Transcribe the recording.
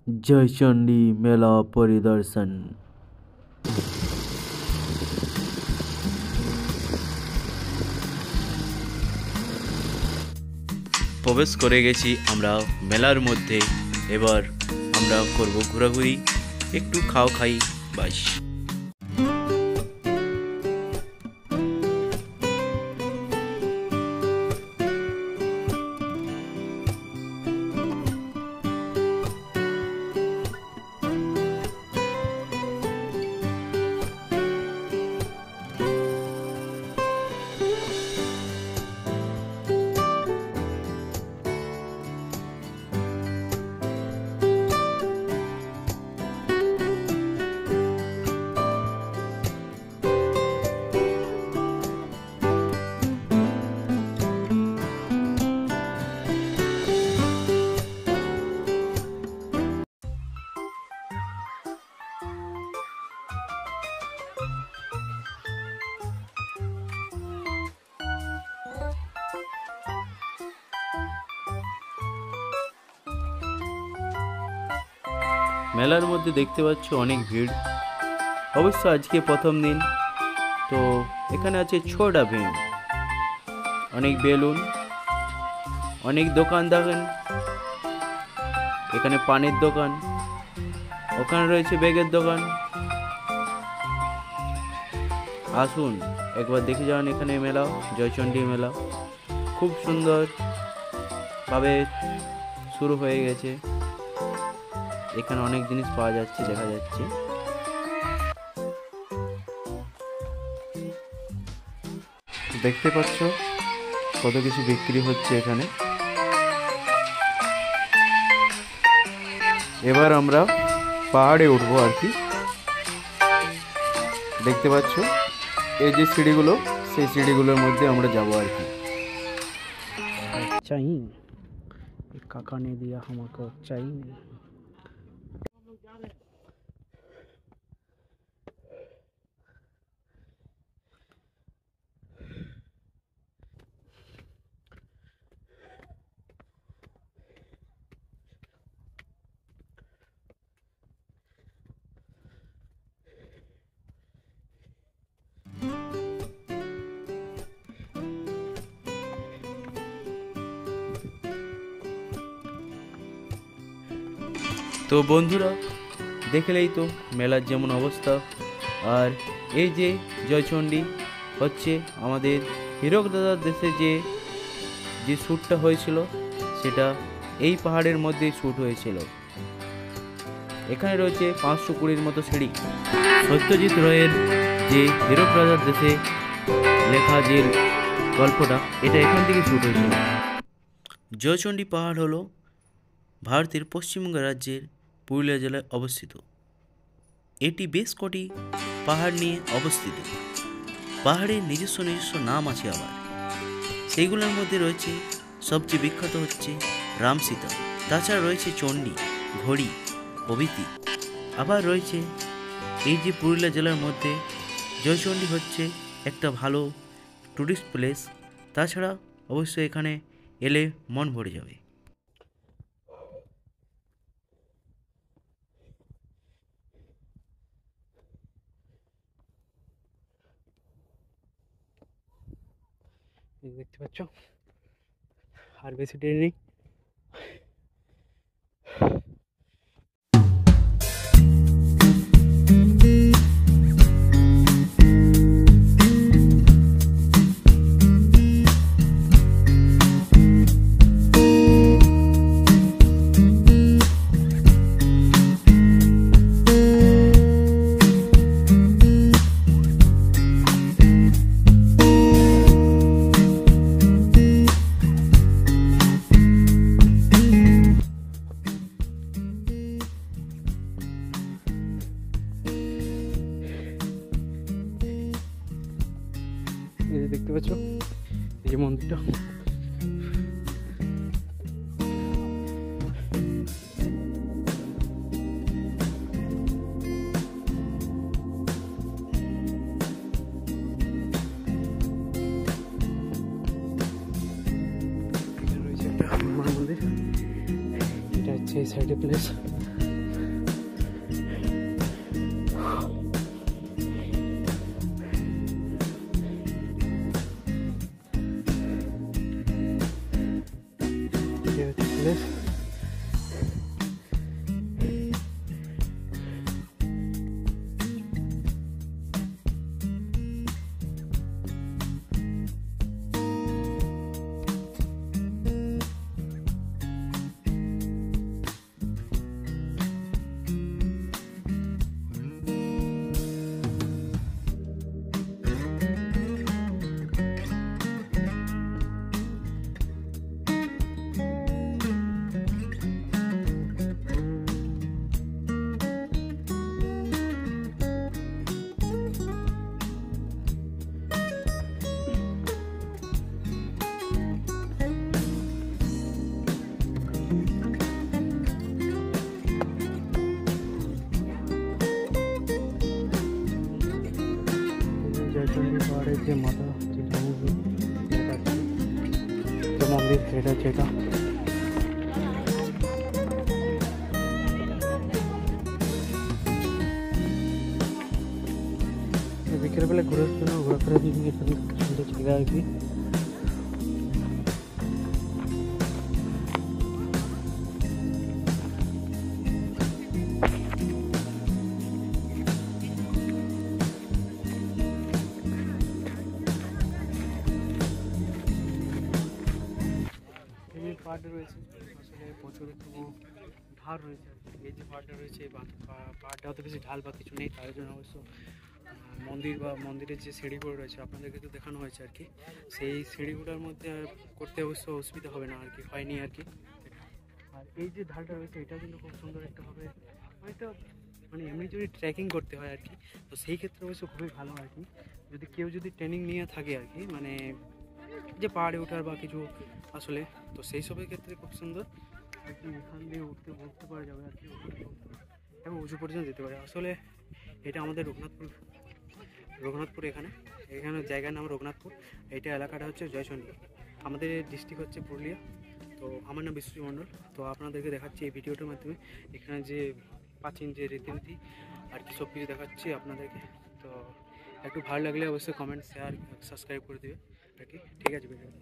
जयचंडी मेला परिदर्शन। प्रवेश करे गेছি আমরা মেলার মধ্যে। এবার আমরা করব ঘোরাঘুরি, একটু খাও খাই বাস। মেলার মধ্যে দেখতে পাচ্ছ অনেক ভিড়। অবশ্য আজকে প্রথম দিন, তো এখানে আছে ছোটা ভিড়, অনেক বেলুন, অনেক দোকান দেখেন। এখানে পানের দোকান, ওখানে রয়েছে ব্যাগের দোকান। আসুন একবার দেখে যান এখানে মেলা, জয়চন্ডী মেলা খুব সুন্দর ভাবে শুরু হয়ে গেছে। এখানে অনেক জিনিস পাওয়া যাচ্ছে, দেখা যাচ্ছে। দেখতে পাচ্ছ কত কিছু বিক্রি হচ্ছে এখানে। এবার আমরা পাহাড়ে উঠবো আর কি। দেখতে পাচ্ছ এই যে সিঁড়িগুলো, সেই সিঁড়িগুলোর মধ্যে আমরা যাবো আর কি। চাই কাকা ने दिया हमको चाहिए। তো বন্ধুরা দেখলেই তো মেলার যেমন অবস্থা। আর এই যে জয়চন্ডী হচ্ছে আমাদের হীরক দাদার দেশে যে শ্যুটটা হয়েছিল, সেটা এই পাহাড়ের মধ্যেই শ্যুট হয়েছিল। এখানে রয়েছে 520 মতো সিঁড়ি। সত্যজিৎ রায়ের যে হীরক রাজার দেশে লেখা যে গল্পটা, এটা এখান থেকে শ্যুট হয়েছিল। জয়চন্ডী পাহাড় হলো ভারতের পশ্চিমবঙ্গ রাজ্যের পুরুলিয়া জেলায় অবস্থিত। এটি বেশ কটি পাহাড় নিয়ে অবস্থিত। পাহাড়ের নিজস্ব নাম আছে আবার। সেইগুলোর মধ্যে রয়েছে সবচেয়ে বিখ্যাত হচ্ছে রামসীতা, তাছাড়া রয়েছে চণ্ডী, ঘড়ি প্রভৃতি। আবার রয়েছে এই যে পুরুলিয়া জেলার মধ্যে জয়চন্ডী হচ্ছে একটা ভালো টুরিস্ট প্লেস। তাছাড়া অবশ্যই এখানে এলে মন ভরে যাবে। দেখতে পাচ্ছ আর বেশি দেরি নেই। দেখতে পাচ্ছ এই যে মন্দিরটা, রয়েছে একটা হনুমান মন্দির। এটা হচ্ছে এই সাইডে প্লেস। পাহাড়ের যে মাথা যেটা মন্দির সেটা যেটা বিকেলবেলা ঘুরে আসতে না, ঘোরাফেরার জন্য এখানে সুন্দর জায়গা আর কি। পাহাড়টা রয়েছে আসলে প্রচুর একটু ঢাল রয়েছে আর কি। এই যে পাহাড়টা রয়েছে এই পাহাড়টা অত বেশি ঢাল বা কিছু নেই, তার জন্য অবশ্য মন্দির বা মন্দিরের যে সিঁড়িগুলো রয়েছে আপনাদেরকে তো দেখানো হয়েছে আর কি, সেই সিঁড়িগুলোর মধ্যে করতে অবশ্য অসুবিধা হবে না আর কি, হয়নি আর কি। আর এই যে ঢালটা রয়েছে এটা কিন্তু খুব সুন্দর একটা হবে, হয়তো মানে এমনি যদি ট্রেকিং করতে হয় আর কি, তো সেই ক্ষেত্রে অবশ্য খুবই ভালো আর কি। যদি কেউ যদি ট্রেনিং নিয়ে থাকে আর কি, মানে যে পাহাড়ে ওঠার বা কিছু আসলে, তো সেই সবের ক্ষেত্রে খুব সুন্দর একদম এখান দিয়ে উঠতে পারা যাবে আর কি, এবং উঁচু পর্যন্ত যেতে পারে। আসলে এটা আমাদের রঘুনাথপুর এখানে জায়গার নাম রঘুনাথপুর। এইটা এলাকাটা হচ্ছে জয়চন্ডী, আমাদের ডিস্ট্রিক্ট হচ্ছে পুরুলিয়া। তো আমার নাম বিশ্বজিৎ মণ্ডল। তো আপনাদেরকে দেখাচ্ছি এই ভিডিওটার মাধ্যমে এখানে যে প্রাচীন যে রীতিনীতি আর কি সব কিছু দেখাচ্ছি আপনাদেরকে। তো একটু ভালো লাগলে অবশ্যই কমেন্ট, শেয়ার, সাবস্ক্রাইব করে দেবে আর কি। ঠিক আছে ভিডিও।